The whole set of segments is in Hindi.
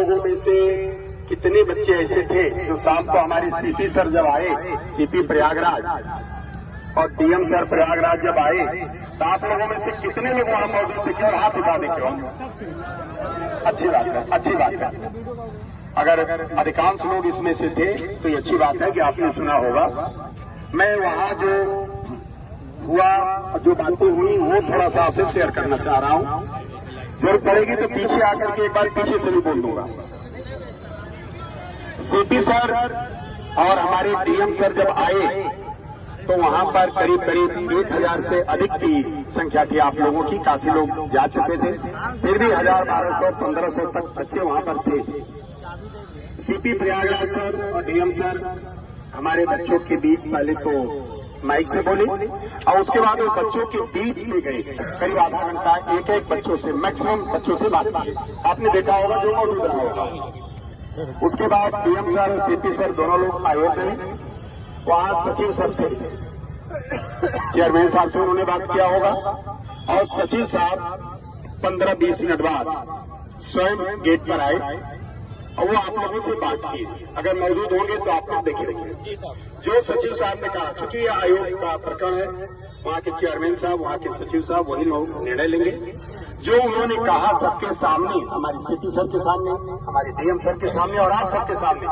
लोगों में से कितने बच्चे ऐसे थे जो शाम को हमारे सीपी सर जब आए, सीपी प्रयागराज और डीएम सर प्रयागराज जब आए, तो आप लोगों में से कितने लोग वहां मौजूद थे? केवल हाथ उठा दे क्यों? अच्छी बात है, अच्छी बात है। अगर अधिकांश लोग इसमें से थे तो ये अच्छी बात है कि आपने सुना होगा। मैं वहां जो हुआ, जो बातें हुई, वो थोड़ा सा आपसे शेयर करना चाह रहा हूं। जरूरत पड़ेगी तो पीछे आकर के एक बार पीछे से भी बोल दूंगा। सीपी सर और हमारे डीएम सर जब आए तो वहां पर करीब 1000 से अधिक की संख्या थी आप लोगों की। काफी लोग जा चुके थे, फिर भी 1000, 1200, 1500 तक बच्चे वहां पर थे। सीपी प्रयागराज सर और डीएम सर हमारे बच्चों के बीच पहले तो माइक से बोले और उसके बाद वो बच्चों के बीच में गए। करीब आधा घंटा एक एक बच्चों से, मैक्सिमम बच्चों से बात की। आपने देखा होगा, जो मौजूद रहा होगा। उसके बाद डीएम सर और सीपी सर दोनों लोग आयोग गए। वहां सचिव सर थे, चेयरमैन साहब से उन्होंने बात किया होगा और सचिव साहब 15-20 मिनट बाद स्वयं गेट पर आए और वो आप लोगों से बात की। अगर मौजूद होंगे तो आप लोग देखेंगे जो सचिव साहब ने कहा। चूंकि ये आयोग का प्रकरण है, वहाँ के चेयरमैन साहब, वहाँ के सचिव साहब वही लोग निर्णय लेंगे। जो उन्होंने कहा सबके सामने, हमारे सीपी सर के सामने, हमारे डीएम सर के सामने और आप सबके सामने,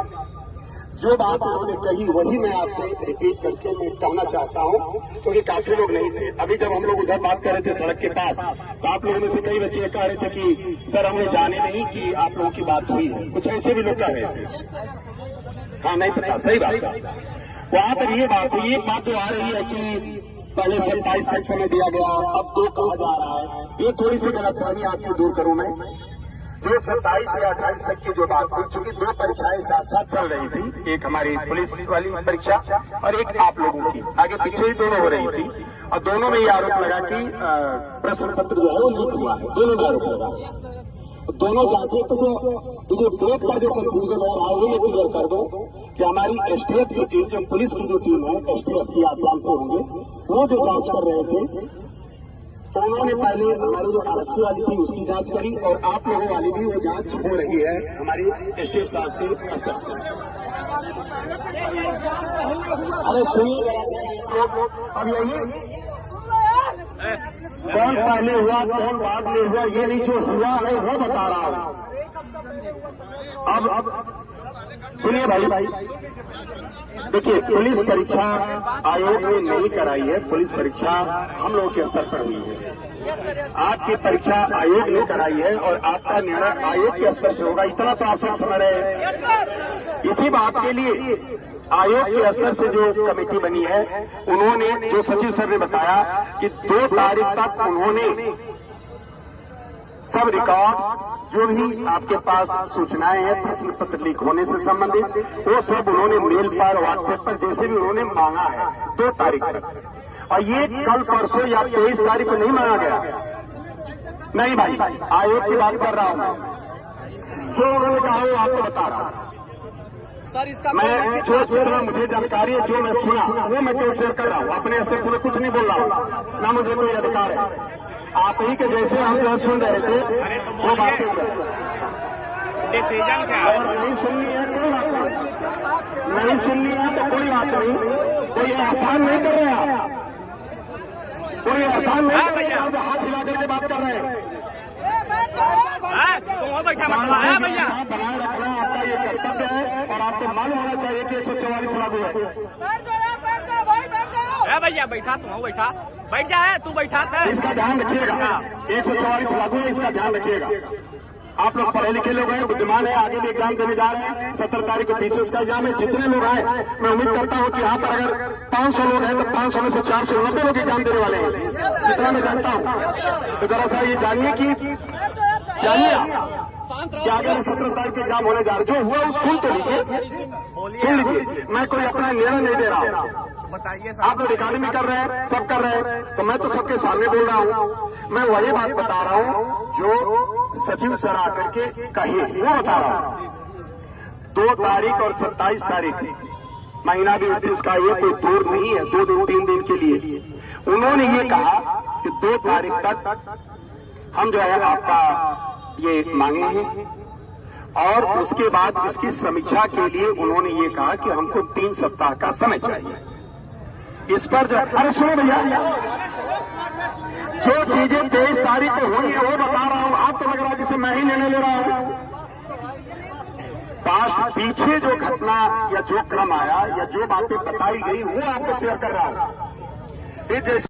जो बात उन्होंने कही वही मैं आपसे रिपीट करके मैं कहना चाहता हूं, क्योंकि काफी लोग नहीं थे। अभी जब हम लोग उधर बात कर रहे थे सड़क के पास, तो आप लोगों में से कई बच्चे कह रहे थे कि सर हमें जाने नहीं कि आप लोगों की बात हुई है। कुछ ऐसे भी लोग कह रहे थे। हाँ, नहीं पता, सही बात है। वहां पर ये बात हुई, एक बात तो आ रही है कि पहले 27 तक समय दिया गया, अब 2 कहा जा रहा है। ये थोड़ी सी गलतफहमी आपकी दूर करूं मैं। जो 27 या 28 तक की जो बात थी, चूंकि 2 परीक्षाएं साथ साथ चल रही थी, एक हमारी पुलिस वाली परीक्षा और एक आप लोगों की, आगे पीछे ही दोनों हो रही थी। और दोनों में ये आरोप लगा कि प्रश्न पत्र जो है वो लीक हुआ है। दोनों में आरोप लगा। दोनों जांचे तो जो डेट का जो कंफ्यूजन हो रहा है वो मैं क्लियर कर दूं कि हमारी एसटीएफ की टीम, जो पुलिस की जो टीम है, एसटीएफ की आप जानते होंगे, वो जो जांच कर रहे थे, तो उन्होंने पहले हमारी जो आरक्षी वाली थी उसकी जांच करी और आप लोगों वाली भी वो जांच हो रही है हमारी एसटीएफ साहब के स्तर से। अरे सुनिए, अब यही कौन पहले हुआ कौन बाद में हुआ ये नहीं, जो हुआ है वो बता रहा हूं। अब सुनिए भाई, देखिए, पुलिस परीक्षा आयोग ने नहीं कराई है, पुलिस परीक्षा हम लोगों के स्तर पर हुई है। आपकी परीक्षा आयोग ने कराई है और आपका निर्णय आयोग के स्तर से होगा, इतना तो आप सब समझ रहे हैं। इसी बात के लिए आयोग के स्तर से जो कमेटी बनी है, उन्होंने, जो सचिव सर ने बताया कि 2 तारीख तक उन्होंने सब रिकॉर्ड्स, जो भी आपके पास सूचनाएं हैं प्रश्न पत्र लीक होने से संबंधित, वो सब उन्होंने मेल पर, व्हाट्सएप पर, जैसे भी उन्होंने मांगा है 2 तारीख तक। और ये कल परसों या 23 तारीख को नहीं मांगा गया। नहीं भाई, आयोग की बात कर रहा हूं मैं। जो उन्होंने कहा वो आपको बता रहा हूं। मैं जो जितना मुझे जानकारी है, जो मैं सुना वो मैं क्यों शेयर कर रहा हूँ। अपने स्तर से मैं कुछ नहीं बोल रहा हूँ, ना मुझे कोई अधिकार है। आप ही के जैसे हम जो सुन रहे थे वो बातें और नहीं सुननी है कोई बात नहीं, नहीं सुननी है तो कोई बात नहीं। कोई आसान नहीं कर रहे, कोई आसान नहीं कर रहे, जो हाथ हिला करके बात कर रहे हैं। बनाए रखना आपका ये कर्तव्य है और आपको मालूम होना चाहिए कि 144 लागू है। भैया बैठा, तू बैठा, बैठ जाए, तू बैठा था। इसका ध्यान रखिएगा, 144 लागू है, इसका ध्यान रखिएगा। आप लोग पढ़े लिखे लोग हैं, बुद्धिमान है, आगे भी एग्जाम देने जा रहे हैं। 17 तारीख को पीसीएस का एग्जाम है। जितने लोग आए, मैं उम्मीद करता हूं कि यहाँ पर अगर 500 लोग हैं तो 500 में से 490 लोग एग्जाम देने वाले हैं, जितना मैं जानता हूं। तो जरा सा ये जानिए कि आगे 17 तारीख के एग्जाम होने जा रहे। जो हुआ उस सुन तो लीजिए, सुन लीजिए। मैं कोई अपना निर्णय नहीं दे रहा हूँ, आप लोग रिकॉर्डिंग भी कर रहे हैं, सब कर रहे हैं, तो मैं तो सबके सामने बोल रहा हूँ। मैं वही बात बता रहा हूँ जो सचिव सर आकर के कहे, वो बता रहा हूँ। 2 तारीख और 27 तारीख महीना भी 29 का, ये कोई दूर नहीं है, 2 दिन 3 दिन के लिए। उन्होंने ये कहा कि 2 तारीख तक हम जो है आपका ये मांगे हैं। और उसके बाद उसकी समीक्षा के लिए उन्होंने ये कहा कि हमको 3 सप्ताह का समय चाहिए। इस पर जो, अरे सुनो भैया, जो चीजें 23 तारीख को हुई है वो बता रहा हूं। आप तो लग रहा है जिसे मैं ही निर्णय ले रहा हूं। पास्ट पीछे जो घटना या जो क्रम आया या जो बातें बताई गई वो आपको शेयर कर रहा हूं। जैसे